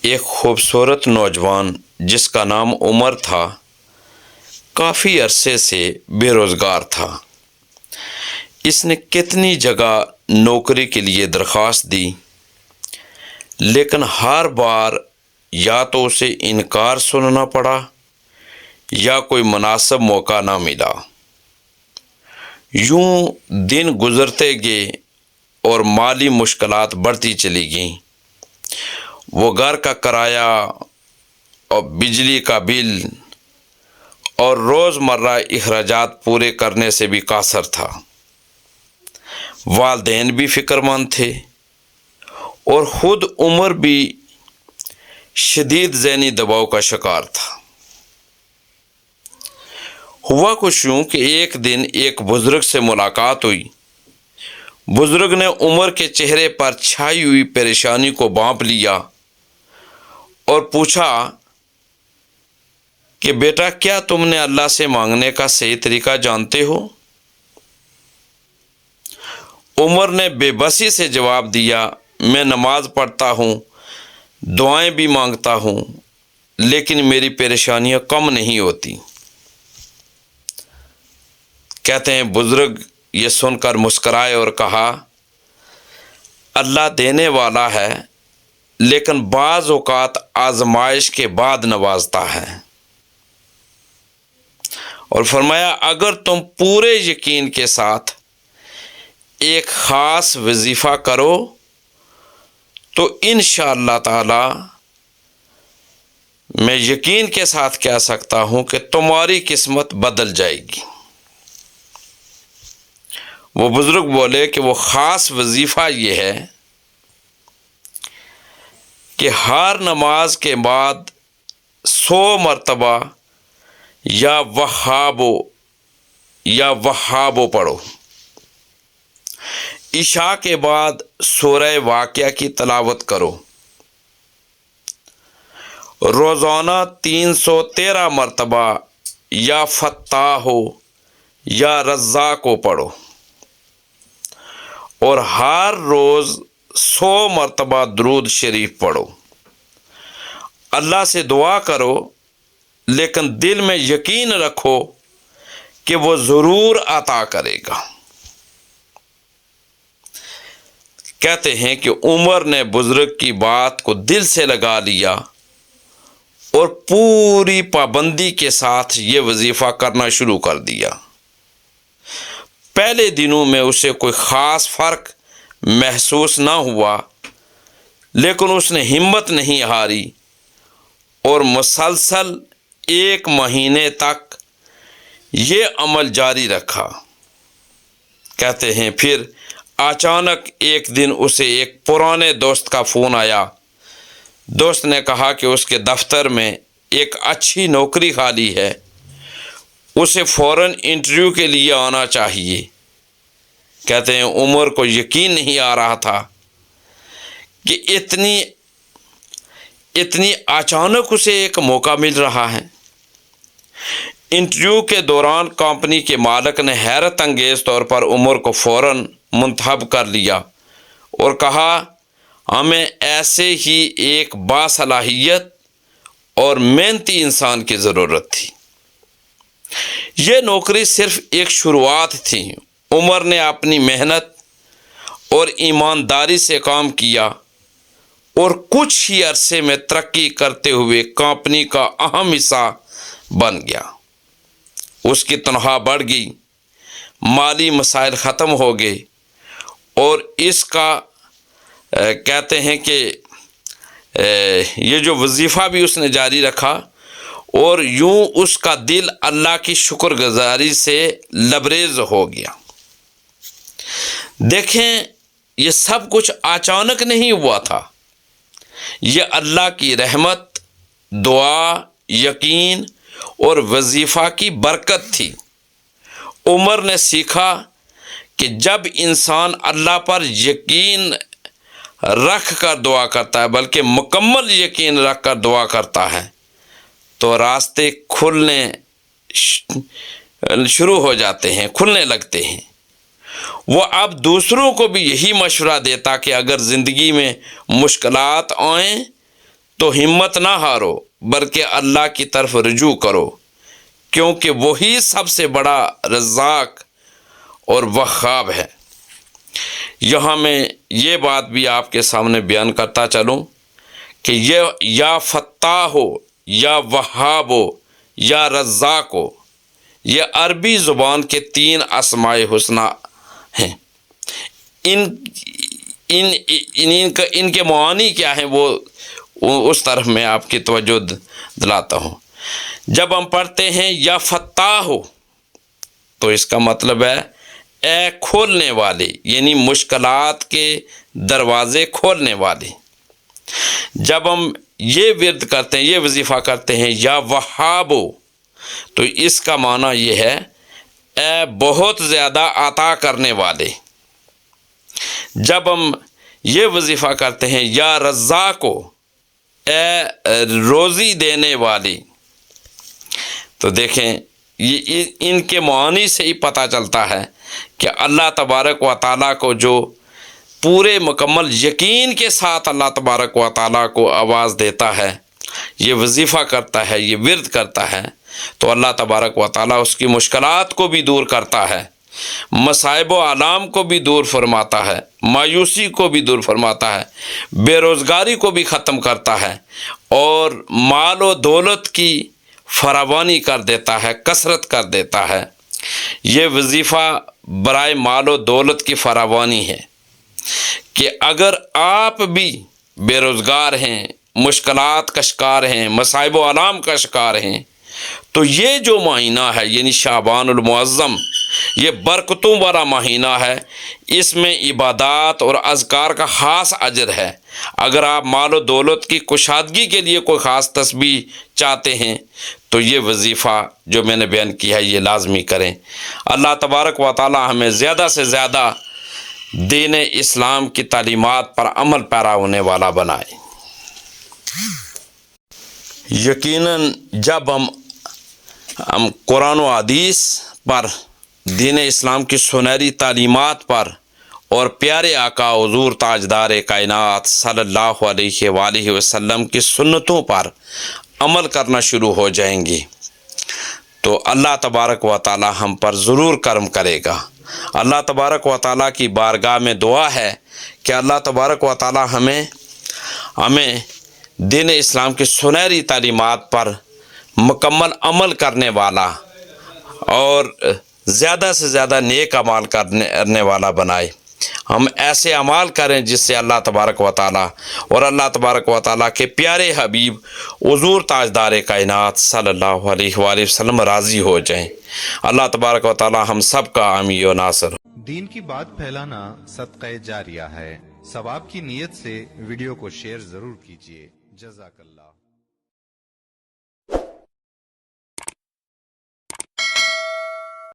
ایک خوبصورت نوجوان جس کا نام عمر تھا کافی عرصے سے بے روزگار تھا۔ اس نے کتنی جگہ نوکری کے لیے درخواست دی، لیکن ہر بار یا تو اسے انکار سننا پڑا یا کوئی مناسب موقع نہ ملا۔ یوں دن گزرتے گئے اور مالی مشکلات بڑھتی چلی گئیں۔ وہ گھر کا کرایہ اور بجلی کا بل اور روزمرہ اخراجات پورے کرنے سے بھی قاصر تھا۔ والدین بھی فکر مند تھے اور خود عمر بھی شدید ذہنی دباؤ کا شکار تھا۔ ہوا کچھ یوں کہ ایک دن ایک بزرگ سے ملاقات ہوئی۔ بزرگ نے عمر کے چہرے پر چھائی ہوئی پریشانی کو بھانپ لیا اور پوچھا کہ بیٹا، کیا تم نے اللہ سے مانگنے کا صحیح طریقہ جانتے ہو؟ عمر نے بے بسی سے جواب دیا، میں نماز پڑھتا ہوں، دعائیں بھی مانگتا ہوں، لیکن میری پریشانیاں کم نہیں ہوتی۔ کہتے ہیں بزرگ یہ سن کر مسکرائے اور کہا، اللہ دینے والا ہے، لیکن بعض اوقات آزمائش کے بعد نوازتا ہے۔ اور فرمایا، اگر تم پورے یقین کے ساتھ ایک خاص وظیفہ کرو تو انشاءاللہ تعالی میں یقین کے ساتھ کہہ سکتا ہوں کہ تمہاری قسمت بدل جائے گی۔ وہ بزرگ بولے کہ وہ خاص وظیفہ یہ ہے کہ ہر نماز کے بعد 100 مرتبہ یا وہابو پڑھو۔ عشاء کے بعد سورہ واقعہ کی تلاوت کرو۔ روزانہ 313 مرتبہ یا فتاح یا رزاق کو پڑھو، اور ہر روز 100 مرتبہ درود شریف پڑھو۔ اللہ سے دعا کرو، لیکن دل میں یقین رکھو کہ وہ ضرور عطا کرے گا۔ کہتے ہیں کہ عمر نے بزرگ کی بات کو دل سے لگا لیا اور پوری پابندی کے ساتھ یہ وظیفہ کرنا شروع کر دیا۔ پہلے دنوں میں اسے کوئی خاص فرق محسوس نہ ہوا، لیکن اس نے ہمت نہیں ہاری اور مسلسل 1 مہینے تک یہ عمل جاری رکھا۔ کہتے ہیں پھر اچانک ایک دن اسے ایک پرانے دوست کا فون آیا۔ دوست نے کہا کہ اس کے دفتر میں ایک اچھی نوکری خالی ہے، اسے فوراً انٹرویو کے لیے آنا چاہیے۔ کہتے ہیں عمر کو یقین نہیں آ رہا تھا کہ اتنی اچانک اسے ایک موقع مل رہا ہے۔ انٹرویو کے دوران کمپنی کے مالک نے حیرت انگیز طور پر عمر کو فوراً منتخب کر لیا اور کہا، ہمیں ایسے ہی ایک باصلاحیت اور محنتی انسان کی ضرورت تھی۔ یہ نوکری صرف ایک شروعات تھی۔ عمر نے اپنی محنت اور ایمانداری سے کام کیا اور کچھ ہی عرصے میں ترقی کرتے ہوئے کمپنی کا اہم حصہ بن گیا۔ اس کی تنخواہ بڑھ گئی، مالی مسائل ختم ہو گئے اور اس کا کہتے ہیں کہ یہ جو وظیفہ بھی اس نے جاری رکھا، اور یوں اس کا دل اللہ کی شکر گزاری سے لبریز ہو گیا۔ دیکھیں، یہ سب کچھ اچانک نہیں ہوا تھا، یہ اللہ کی رحمت، دعا، یقین اور وظیفہ کی برکت تھی۔ عمر نے سیکھا کہ جب انسان اللہ پر یقین رکھ کر دعا کرتا ہے، بلکہ مکمل یقین رکھ کر دعا کرتا ہے، تو راستے کھلنے شروع ہو جاتے ہیں، کھلنے لگتے ہیں۔ وہ اب دوسروں کو بھی یہی مشورہ دیتا کہ اگر زندگی میں مشکلات آئیں تو ہمت نہ ہارو بلکہ اللہ کی طرف رجوع کرو، کیونکہ وہی سب سے بڑا رزاق اور وہاب ہے۔ یہاں میں یہ بات بھی آپ کے سامنے بیان کرتا چلوں کہ یہ یا فتاح ہو یا وہاب ہو یا رزاق ہو، یہ عربی زبان کے 3 اسماء حسنی ہیں۔ ان کے معانی کیا ہیں وہ اس طرف میں آپ کی توجہ دلاتا ہوں۔ جب ہم پڑھتے ہیں یا فتاح ہو تو اس کا مطلب ہے اے کھولنے والے، یعنی مشکلات کے دروازے کھولنے والے۔ جب ہم یہ ورد کرتے ہیں، یہ وظیفہ کرتے ہیں یا وہاب ہو، تو اس کا معنی یہ ہے اے بہت زیادہ عطا کرنے والے۔ جب ہم یہ وظیفہ کرتے ہیں یا رزاق ہو، اے روزی دینے والے، تو دیکھیں یہ ان کے معانی سے ہی پتہ چلتا ہے کہ اللہ تبارک و تعالیٰ کو جو پورے مکمل یقین کے ساتھ اللہ تبارک و تعالیٰ کو آواز دیتا ہے، یہ وظیفہ کرتا ہے، یہ ورد کرتا ہے، تو اللہ تبارک و تعالیٰ اس کی مشکلات کو بھی دور کرتا ہے، مصائب و آلام کو بھی دور فرماتا ہے، مایوسی کو بھی دور فرماتا ہے، بے روزگاری کو بھی ختم کرتا ہے، اور مال و دولت کی فراوانی کر دیتا ہے، کثرت کر دیتا ہے۔ یہ وظیفہ برائے مال و دولت کی فراوانی ہے کہ اگر آپ بھی بے روزگار ہیں، مشکلات کا شکار ہیں، مصائب و آلام کا شکار ہیں، تو یہ جو مہینہ ہے یعنی شعبان المعظم، یہ برکتوں والا مہینہ ہے، اس میں عبادات اور اذکار کا خاص اجر ہے۔ اگر آپ مال و دولت کی کشادگی کے لیے کوئی خاص تسبیح چاہتے ہیں تو یہ وظیفہ جو میں نے بیان کیا ہے یہ لازمی کریں۔ اللہ تبارک و تعالی ہمیں زیادہ سے زیادہ دین اسلام کی تعلیمات پر عمل پیرا ہونے والا بنائے۔ یقیناً جب ہم قرآن و حدیث پر، دین اسلام کی سنہری تعلیمات پر اور پیارے آقا حضور تاجدار کائنات صلی اللہ علیہ وآلہ وسلم کی سنتوں پر عمل کرنا شروع ہو جائیں گے تو اللہ تبارک و تعالی ہم پر ضرور کرم کرے گا۔ اللہ تبارک و تعالی کی بارگاہ میں دعا ہے کہ اللہ تبارک و تعالی ہمیں دین اسلام کی سنہری تعلیمات پر مکمل عمل کرنے والا اور زیادہ سے زیادہ نیک اعمال کرنے والا بنائے۔ ہم ایسے اعمال کریں جس سے اللہ تبارک و تعالی اور اللہ تبارک و تعالی کے پیارے حبیب حضور تاجدار کائنات صلی اللہ علیہ وآلہ وسلم راضی ہو جائیں۔ اللہ تبارک و تعالی ہم سب کا حامی و ناصر۔ دین کی بات پھیلانا صدقہ جاریہ ہے، ثواب کی نیت سے ویڈیو کو شیئر ضرور کیجیے۔ جزاک اللہ۔